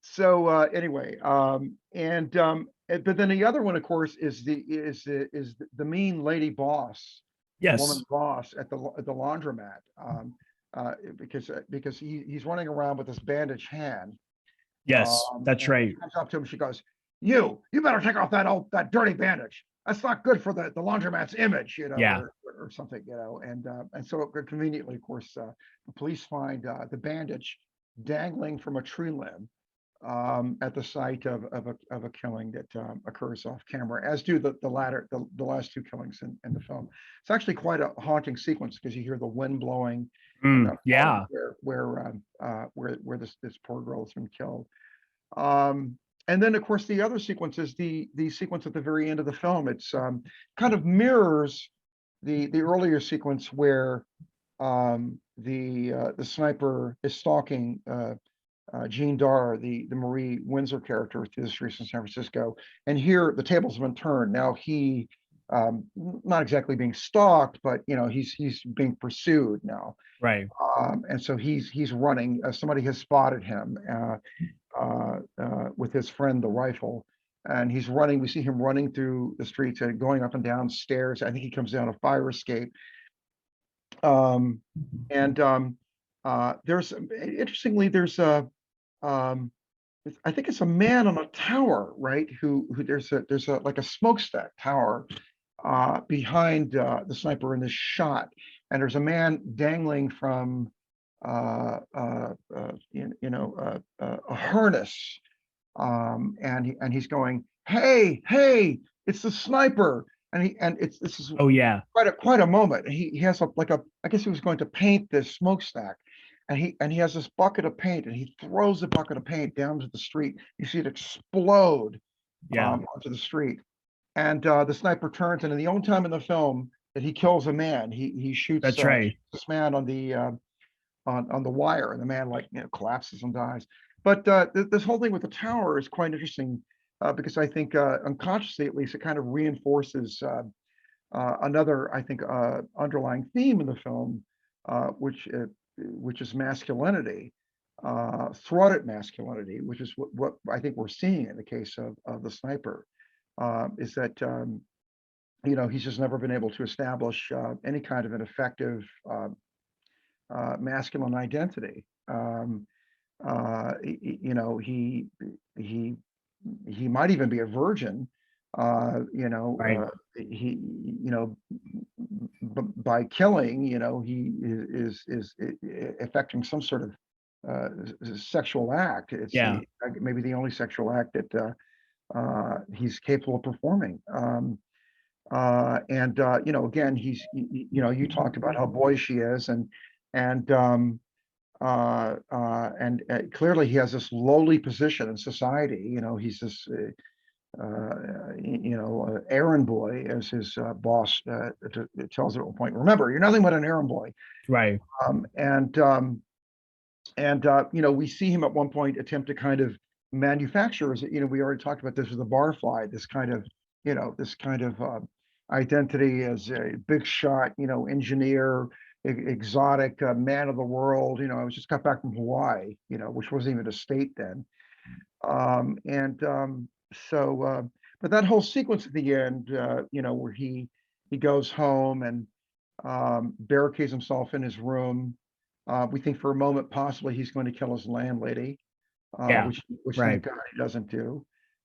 so anyway, but then the other one, of course, is the mean lady boss, Yes. woman boss at the laundromat, because he's running around with this bandaged hand. Yes, that's right. She comes up to him, she goes, you better take off that dirty bandage. That's not good for the laundromat's image, or something, and so conveniently, of course, the police find the bandage dangling from a tree limb at the site of a killing that occurs off camera, as do the last 2 killings in the film. It's actually quite a haunting sequence, because you hear the wind blowing. Yeah. Where this poor girl has been killed. And then, of course, the other sequence is the sequence at the very end of the film. It's kind of mirrors the earlier sequence where the sniper is stalking Jean Darr, the Marie Windsor character through the streets in San Francisco. And here the tables have been turned. Now he, not exactly being stalked, but he's being pursued now. Right. And so he's running. Somebody has spotted him with his friend, the rifle, and he's running. We see him running through the streets and going up and down stairs. I think he comes down a fire escape. There's interestingly, there's I think it's a man on a tower, right? Who there's a like a smokestack tower behind the sniper in this shot, and there's a man dangling from a harness, and he's going, hey, it's the sniper. And this is quite a moment. He has I guess he was going to paint this smokestack, and he has this bucket of paint, and he throws the bucket of paint down to the street. You see it explode onto the street, and the sniper turns, and in the only time in the film that he kills a man, he shoots this man on the wire, and the man collapses and dies. But this whole thing with the tower is quite interesting. Because I think unconsciously, at least, it kind of reinforces another, I think, underlying theme in the film, which is masculinity, thwarted masculinity, which is what I think we're seeing in the case of the sniper, is that he's just never been able to establish any kind of an effective masculine identity. He might even be a virgin, by killing, he is affecting some sort of sexual act. It's maybe the only sexual act that he's capable of performing. Again, he's, you talked about how boyish he is, and clearly he has this lowly position in society. He's this errand boy, as his boss tells at one point. Remember, you're nothing but an errand boy. Right. We see him at one point attempt to kind of manufacture, we already talked about this with the barfly, this kind of identity as a big shot, engineer, exotic man of the world. I was just got back from Hawaii, which wasn't even a state then. And so, but that whole sequence at the end, where he goes home and barricades himself in his room. We think for a moment possibly he's going to kill his landlady, Yeah. which Right. thank God he doesn't do.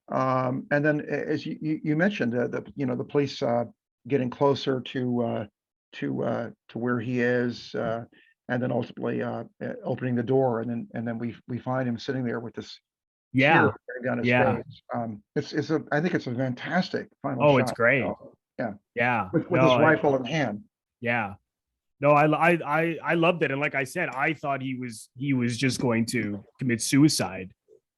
And then, as you mentioned, the police getting closer to where he is, and then ultimately opening the door, and then we find him sitting there with this tear Yeah. running down his Yeah. face. I think it's a fantastic final Oh, it's shot. great. So, yeah, Yeah. with No, his rifle in hand. yeah. No, I loved it. And like I said, I thought he was just going to commit suicide.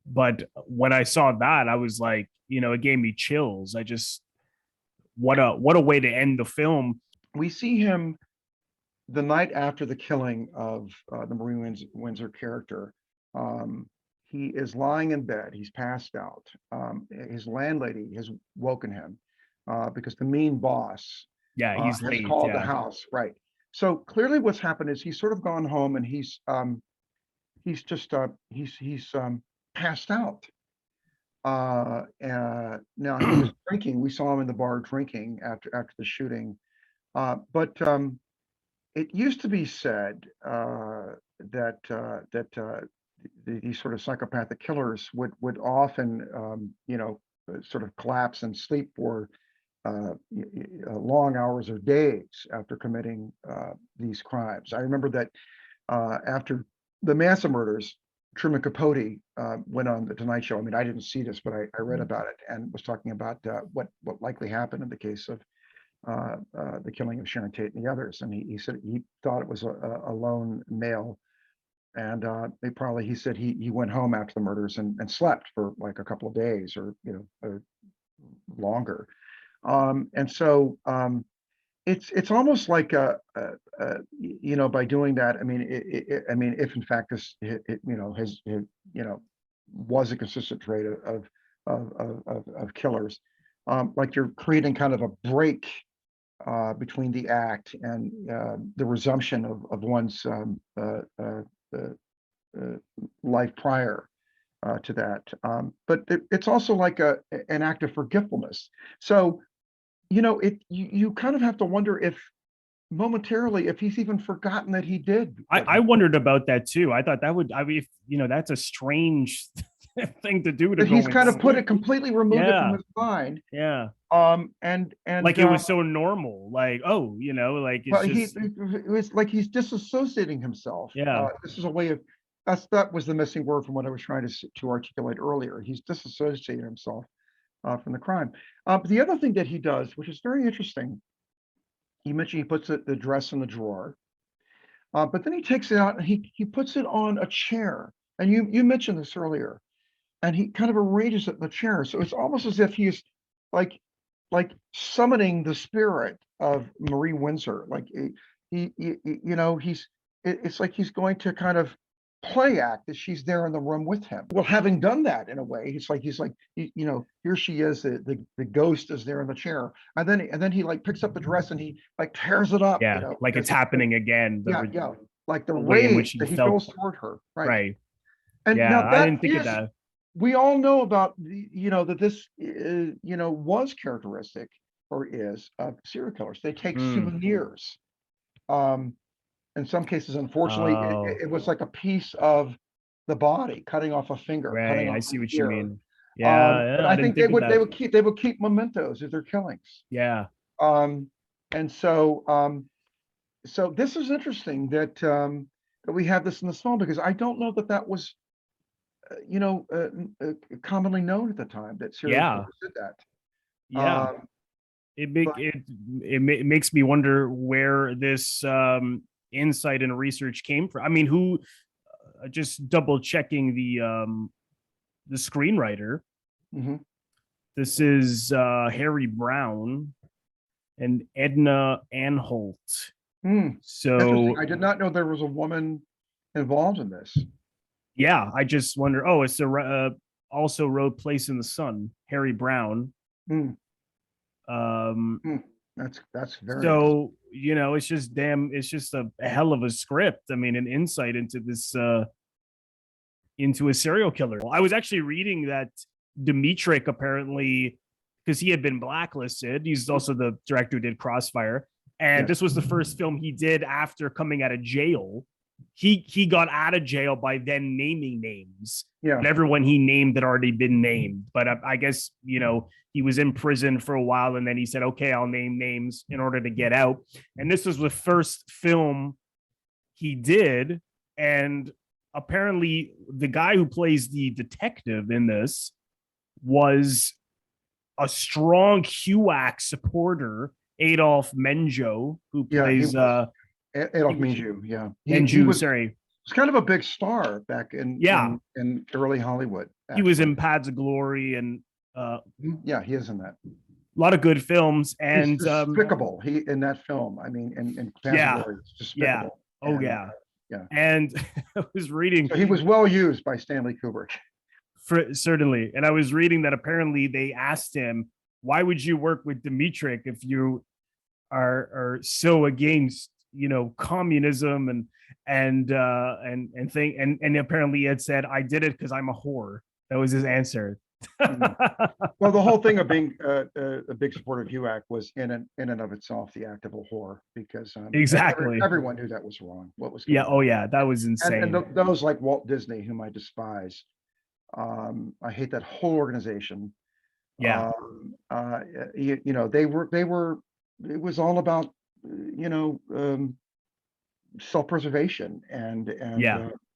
But when I saw that, I was like, it gave me chills. I just what a way to end the film. We see him the night after the killing of the Windsor character. Um, he is lying in bed. He's passed out. His landlady has woken him because the mean boss Yeah, he's has late. called the Yeah. house. Right. So clearly, what's happened is he's sort of gone home and he's passed out. Now he was drinking. We saw him in the bar drinking after the shooting. But it used to be said that these sort of psychopathic killers would often, sort of collapse and sleep for long hours or days after committing these crimes. I remember that after the Manson murders, Truman Capote went on the Tonight Show. I mean, I didn't see this, but I read about it and was talking about what likely happened in the case of the killing of Sharon Tate and the others. And he said he thought it was a lone male. And he said he went home after the murders and slept for like a couple of days or longer. And so it's almost like by doing that, I mean, if in fact this was a consistent trait of killers, like you're creating kind of a break between the act and the resumption of one's life prior to that. But it's also like an act of forgetfulness. So, you kind of have to wonder if momentarily if he's even forgotten that he did. I wondered about that too. I thought that would, I mean, if, that's a strange thing to do to That go he's and kind of put sleep. it completely removed it from Yeah. his mind. Yeah. And Like it was so normal. Like, oh, like it's well, just, it was like he's disassociating himself. yeah. This is a way of that was the missing word from what I was trying to articulate earlier. He's disassociating himself from the crime. The other thing that he does, which is very interesting, you mentioned he puts the dress in the drawer, but then he takes it out and he puts it on a chair. And you mentioned this earlier, and he kind of arranges it in the chair. So it's almost as if he's like summoning the spirit of Marie Windsor. Like it's like he's going to kind of play act that she's there in the room with him. Well, having done that in a way, he's like here she is, the ghost is there in the chair, and then he like picks up the dress and he like tears it up. Yeah. Like it's happening again. Yeah, like the way in which rage he that he felt. feels toward her, right? Right. And Yeah. now I that didn't think of is, that. we all know about that this was characteristic or is of serial killers. They take souvenirs. In some cases, unfortunately, Oh, it was like a piece of the body, cutting off a finger, cutting right. off I see an what you ear. mean. Yeah. And Yeah. I I didn't think think of that. they would keep mementos of their killings. Yeah. And so this is interesting that we have this in this film, because I don't know that was commonly known at the time that serial Yeah. killers did that. Yeah. But It makes me wonder where this insight and research came from. I mean, who just double checking the screenwriter. mhm. This is Harry Brown and Edna Anhalt. Interesting. So I did not know there was a woman involved in this. yeah, I just wonder. Oh, it's also wrote Place in the Sun, Harry Brown. Mm, Um, that's very interesting. so it's just it's just a hell of a script. I mean, an insight into this into a serial killer. I was actually reading that Dmytryk apparently, because he had been blacklisted, he's also the director who did Crossfire, and this was the first film he did after coming out of jail. He got out of jail by then naming names. And everyone he named had already been named. But I guess, he was in prison for a while, and then he said, okay, I'll name names in order to get out. And this was the first film he did. And apparently the guy who plays the detective in this was a strong HUAC supporter, Adolphe Menjou, who plays Adolphe Menjou. Menjou, was sorry. Was kind of a big star back in early Hollywood. Actually. He was in Paths of Glory, and he is in that. A lot of good films, and he's despicable. He in that film. I mean, in Paths of Glory, it's despicable. And I was reading. So he was well used by Stanley Kubrick. Certainly. And I was reading that apparently they asked him, why would you work with Dmytryk if you are so against, communism and apparently he had said, I did it because I'm a whore. That was his answer. Well, the whole thing of being a big supporter of HUAC was in and of itself the act of a whore, because everyone knew that was wrong. What was going on. That was insane. And those like Walt Disney, whom I despise, I hate that whole organization. They were it was all about self-preservation and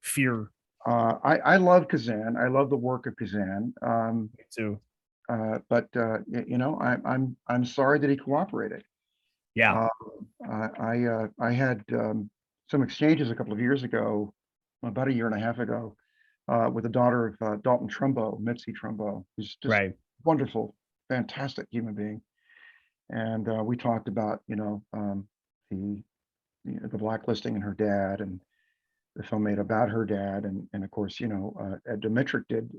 fear. I love Kazan. I love the work of Kazan. Me too. But I'm sorry that he cooperated. Yeah. I had some exchanges a couple of years ago, about a year and a half ago, with the daughter of Dalton Trumbo, Mitzi Trumbo, who's just wonderful, fantastic human being. And we talked about, the blacklisting and her dad, and the film made about her dad, and of course, Dmytryk did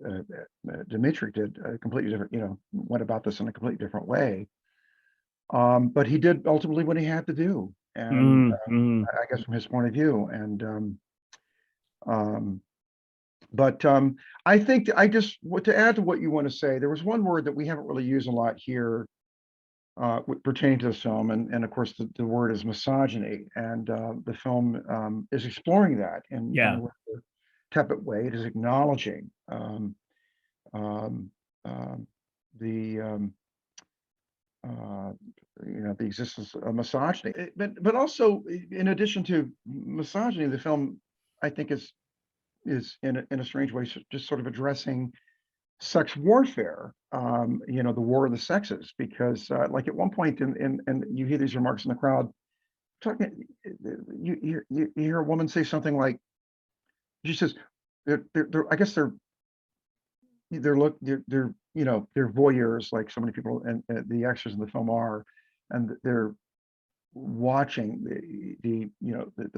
a completely different, went about this in a completely different way. But he did ultimately what he had to do, and I guess from his point of view. And I think to add to what you want to say, there was one word that we haven't really used a lot here pertaining to this film, and of course the word is misogyny, and the film is exploring that in a tepid way. It is acknowledging the existence of misogyny, but also in addition to misogyny, the film, I think, is in a strange way just sort of addressing sex warfare, the war of the sexes, because like at one point and you hear these remarks in the crowd talking, you hear a woman say something like, she says, I guess they're voyeurs, like so many people and the extras in the film are, and they're watching the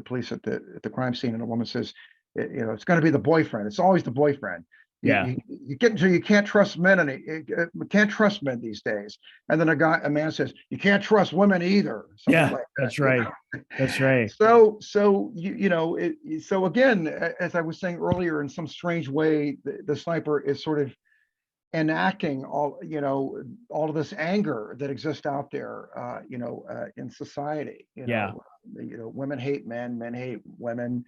police at the crime scene, and a woman says, it's going to be the boyfriend. It's always the boyfriend. You get until you can't trust men, and you can't trust men these days. And then a man says, you can't trust women either. Like that, that's right. That's right. So so again, as I was saying earlier, in some strange way, the sniper is sort of enacting all of this anger that exists out there, in society. Women hate men, men hate women.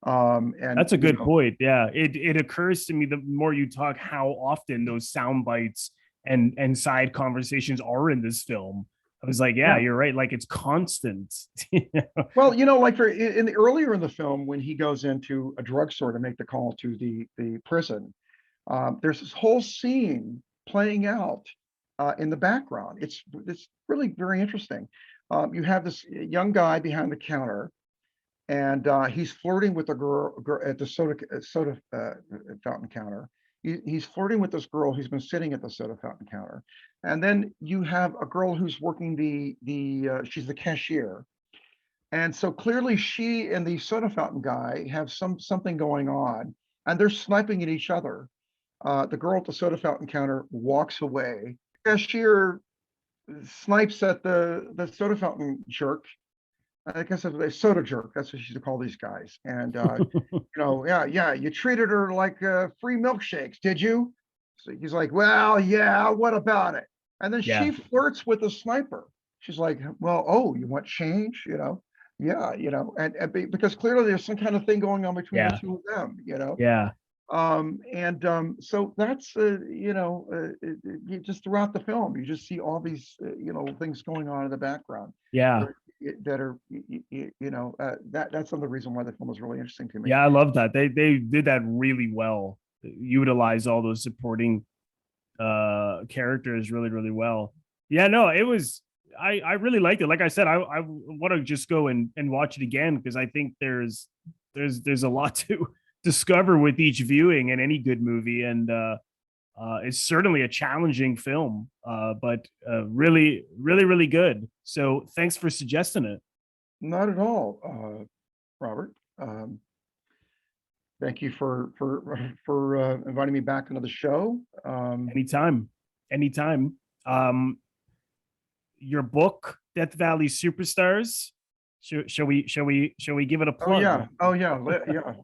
And that's a good point. It occurs to me, the more you talk, how often those sound bites and side conversations are in this film. I was like, you're right, like it's constant. Well, like earlier in the film, when he goes into a drugstore to make the call to the prison, there's this whole scene playing out in the background. It's really very interesting. You have this young guy behind the counter, and he's flirting with a girl at the soda fountain counter. He's flirting with this girl who's been sitting at the soda fountain counter. And then you have a girl who's working she's the cashier. And so clearly she and the soda fountain guy have something going on, and they're sniping at each other. The girl at the soda fountain counter walks away. The cashier snipes at the soda fountain jerk, I guess a soda jerk. That's what she used to call these guys. And yeah, you treated her like free milkshakes, did you? So he's like, well, yeah, what about it? And then Yeah. she flirts with the sniper. She's like, well, oh, you want change? Yeah, because clearly there's some kind of thing going on between the Yeah. two of them, Yeah. So that's just throughout the film, you just see all these things going on in the background Yeah. that are that's another reason why the film is really interesting to me. Yeah. I love that. They did that really well. Utilize all those supporting characters really, really well. Yeah, no, it was I really liked it. Like I said, I want to just go and watch it again because I think there's a lot to discover with each viewing in any good movie. And it's certainly a challenging film, but really, really, really good. So thanks for suggesting it. Not at all, Robert. Thank you for inviting me back into the show. Anytime, anytime. Your book, Death Valley Superstars. Shall we give it a plug? Oh yeah.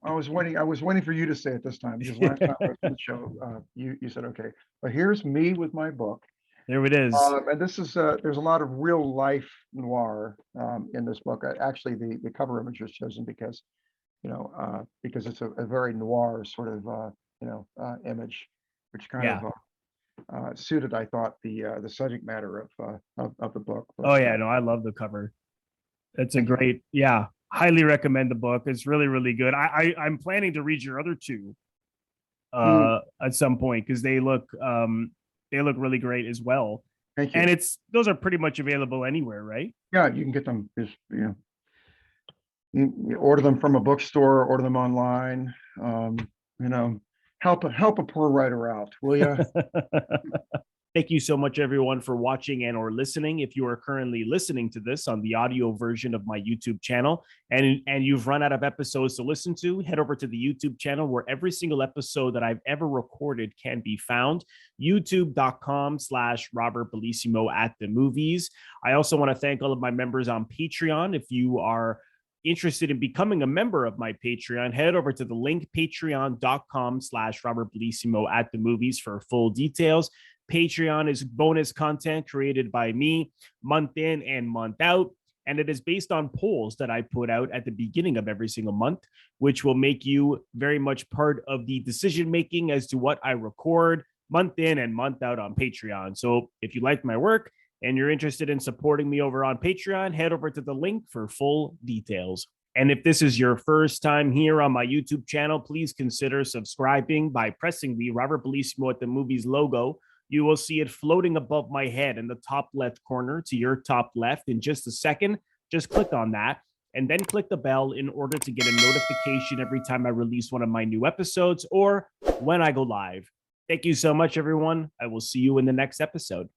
I was waiting for you to say it this time because last time I was on the show, you said okay. But here's me with my book. There it is. And this is there's a lot of real life noir in this book. Actually, the cover image was chosen because it's a very noir sort of image, which kind of suited, I thought, the subject matter of the book. But, oh yeah, no, I love the cover. It's a great, highly recommend the book. It's really, really good. I'm planning to read your other two at some point because they look really great as well. Thank you. And those are pretty much available anywhere, right? Yeah, you can get them. Just you order them from a bookstore, order them online. Help a poor writer out, will you? Thank you so much, everyone, for watching and or listening. If you are currently listening to this on the audio version of my YouTube channel and you've run out of episodes to listen to, head over to the YouTube channel where every single episode that I've ever recorded can be found, youtube.com/Robert Bellissimo at the movies. I also want to thank all of my members on Patreon. If you are interested in becoming a member of my Patreon, head over to the link patreon.com/Robert Bellissimo at the movies for full details. Patreon is bonus content created by me month in and month out, and it is based on polls that I put out at the beginning of every single month, which will make you very much part of the decision making as to what I record month in and month out on Patreon. So if you like my work and you're interested in supporting me over on Patreon, head over to the link for full details. And if this is your first time here on my YouTube channel, please consider subscribing by pressing the Robert Bellissimo at the movies logo. You will see it floating above my head in the top left corner to your top left in just a second. Just click on that and then click the bell in order to get a notification every time I release one of my new episodes or when I go live. Thank you so much, everyone. I will see you in the next episode.